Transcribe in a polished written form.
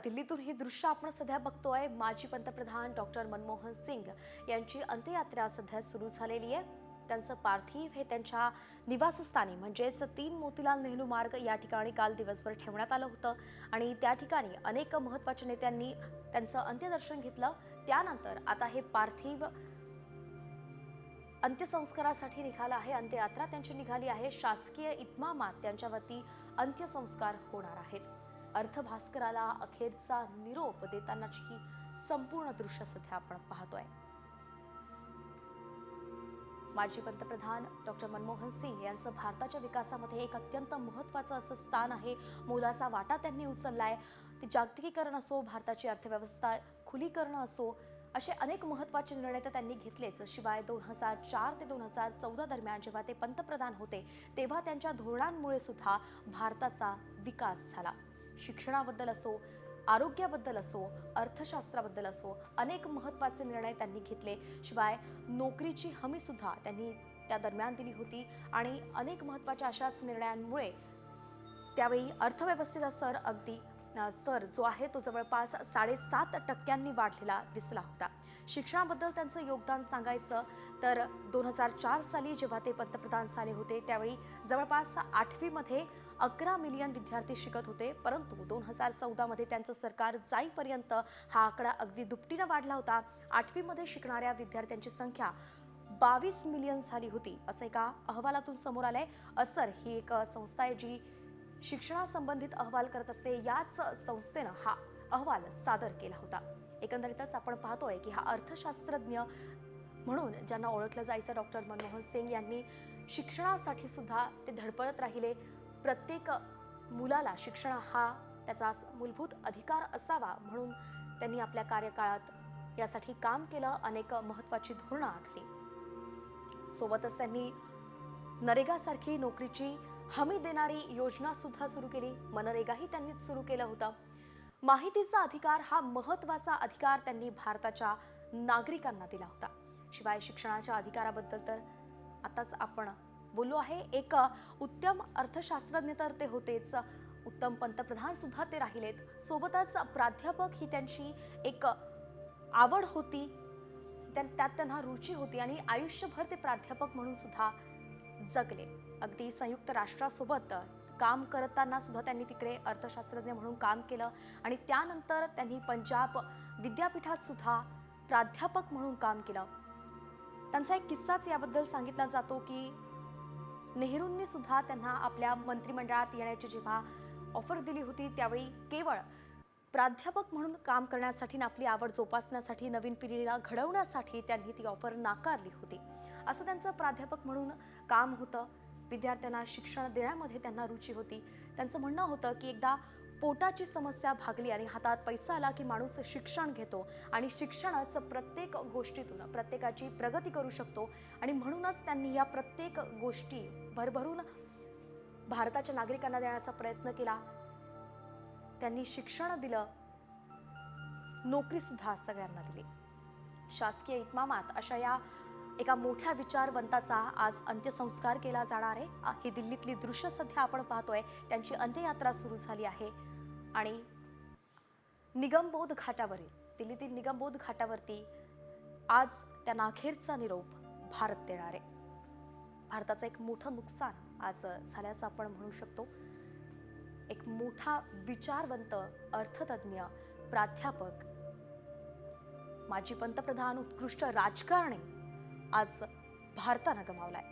दिल्लीतून ही दृश्य आपण सध्या बघतोय। माजी पंतप्रधान डॉक्टर मनमोहन सिंग यांची अंत्ययात्रा सध्या सुरू झालेली आहे। त्यांचं पार्थिव हे त्यांच्या निवासस्थानी म्हणजेच 3 मोतीलाल नेहरू मार्ग या ठिकाणी काल दिवसभर ठेवण्यात आलं होतं आणि त्या ठिकाणी अनेक महत्त्वाच्या नेत्यांनी त्यांचं अंत्यदर्शन घेतलं। त्यानंतर आता हे पार्थिव अंत्यसंस्कारासाठी निघाला आहे। अंत्ययात्रा त्यांची निघाली आहे। शासकीय इतमामात त्यांच्यावरती अंत्यसंस्कार होणार आहेत। अर्थभास्कराला अखेरचा निरोप देतानाची ही संपूर्ण दृश्य सध्या आपण पाहतोय। माजी पंतप्रधान डॉक्टर मनमोहन सिंग यांचं भारताच्या विकासामध्ये एक अत्यंत महत्त्वाचं असं स्थान आहे। मोलाचा वाटा त्यांनी उचललाय। ते जागतिकीकरण असो, भारताची अर्थव्यवस्था खुली करणं असो, असे अनेक महत्त्वाचे निर्णय तर त्यांनी घेतलेच। शिवाय 2004 ते 2014 दरम्यान जेव्हा ते पंतप्रधान होते तेव्हा त्यांच्या धोरणांमुळे सुद्धा भारताचा विकास झाला। शिक्षणाबद्दल असो, आरोग्याबद्दल असो, अर्थशास्त्राबद्दल असो, अनेक महत्त्वाचे निर्णय त्यांनी घेतले। शिवाय नोकरीची हमी सुद्धा त्यांनी त्या दरम्यान दिली होती आणि अनेक महत्त्वाच्या अशाच निर्णयांमुळे त्यावेळी अर्थव्यवस्थेचा स्तर जो आहे तो जवळपास 7.5% वाढलेला दिसला होता। शिक्षणाबद्दल त्यांचं योगदान सांगायचं तर 2004 साली जेव्हा ते पंतप्रधान झाले होते त्यावेळी जवळपास 8वी मध्ये 11 मिलियन विद्यार्थी शिकत होते, परंतु 2014 मध्ये त्यांचं सरकार जाईपर्यंत हा आकडा अगदी दुपटीने वाढला होता। 8वी मध्ये शिकणाऱ्या विद्यार्थ्यांची संख्या 22 मिलियन झाली होती, असं एका अहवालातून समोर आलंय। असर ही एक संस्था आहे जी शिक्षणासंबंधित अहवाल करत असते। याच संस्थेनं हा अहवाल सादर केला होता। एकंदरीतच आपण पाहतोय की हा अर्थशास्त्रज्ञ म्हणून ज्यांना ओळखलं जायचं डॉक्टर मनमोहन सिंग यांनी शिक्षणासाठी सुद्धा ते धडपडत राहिले। प्रत्येक मुलाला शिक्षण हा त्याचा मूलभूत अधिकार असावा म्हणून त्यांनी आपल्या कार्यकाळात यासाठी काम केलं। अनेक महत्त्वाची धोरणं आखली। सोबतच त्यांनी नरेगासारखी नोकरीची हमी देणारी योजना सुद्धा सुरू केली। मनरेगाही त्यांनीच सुरू केलं होतं। माहितीचा अधिकार हा महत्त्वाचा अधिकार त्यांनी भारताच्या नागरिकांना दिला होता। शिवाय शिक्षणाच्या अधिकाराबद्दल तर आताच आपण बोललो आहे। एक उत्तम अर्थशास्त्रज्ञ तर ते होतेच, उत्तम पंतप्रधान सुद्धा ते राहिलेत। सोबतच प्राध्यापक ही त्यांची एक आवड होती, त्यात त्यांना रुची होती आणि आयुष्यभर ते प्राध्यापक म्हणून सुद्धा जगले। अगदी संयुक्त राष्ट्रासोबत काम करताना सुद्धा त्यांनी तिकडे अर्थशास्त्रज्ञ म्हणून काम केलं आणि त्यानंतर त्यांनी पंजाब विद्यापीठात सुद्धा प्राध्यापक म्हणून काम केलं। त्यांचा एक किस्साच याबद्दल सांगितला जातो की नेहरूंनी सुद्धा त्यांना आपल्या मंत्रिमंडळात येण्याची जेव्हा ऑफर दिली होती त्यावेळी केवळ प्राध्यापक म्हणून काम करण्यासाठी आणि आपली आवड जोपासण्यासाठी, नवीन पिढीला घडवण्यासाठी त्यांनी ती ऑफर नाकारली होती। असं त्यांचं प्राध्यापक म्हणून काम होतं। विद्यार्थ्यांना शिक्षण देण्यामध्ये त्यांना रुची होती। त्यांचं म्हणणं होतं की एकदा पोटाची समस्या भागली आणि हातात पैसा आला की माणूस शिक्षण घेतो आणि शिक्षणच प्रत्येक गोष्टीतून प्रत्येकाची प्रगती करू शकतो आणि म्हणूनच त्यांनी या प्रत्येक गोष्टी भरभरून भारताच्या नागरिकांना देण्याचा प्रयत्न केला। त्यांनी शिक्षण दिलं, नोकरी सुद्धा सगळ्यांना दिली। शासकीय इतमामात अशा या एका मोठ्या विचारवंताचा आज अंत्यसंस्कार केला जाणार आहे। ही दिल्लीतली दृश्य सध्या आपण पाहतोय। त्यांची अंत्ययात्रा सुरू झाली आहे आणि निगमबोध घाटावरील दिल्लीतील निगमबोध घाटावरती आज त्यांना अखेरचा निरोप भारत देणार आहे। भारताचं एक मोठं नुकसान आज झाल्याचं आपण म्हणू शकतो। एक मोठा विचारवंत, अर्थतज्ञ, प्राध्यापक, माजी पंतप्रधान, उत्कृष्ट राजकारणी आज भारतानं गमावलाय।